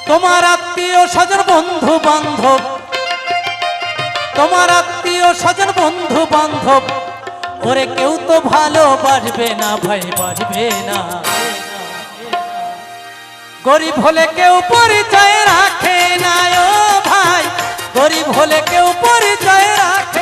তোমার আত্মীয় স্বজন বন্ধু বান্ধব, তোমার আত্মীয় স্বজন বন্ধু বান্ধব, ওরে কেউ তো ভালোবাসবে না ভাই, বাসবে না। গরিব হলে কেউ পরিচয় রাখে না ও ভাই, গরিব হলে কেউ পরিচয় রাখে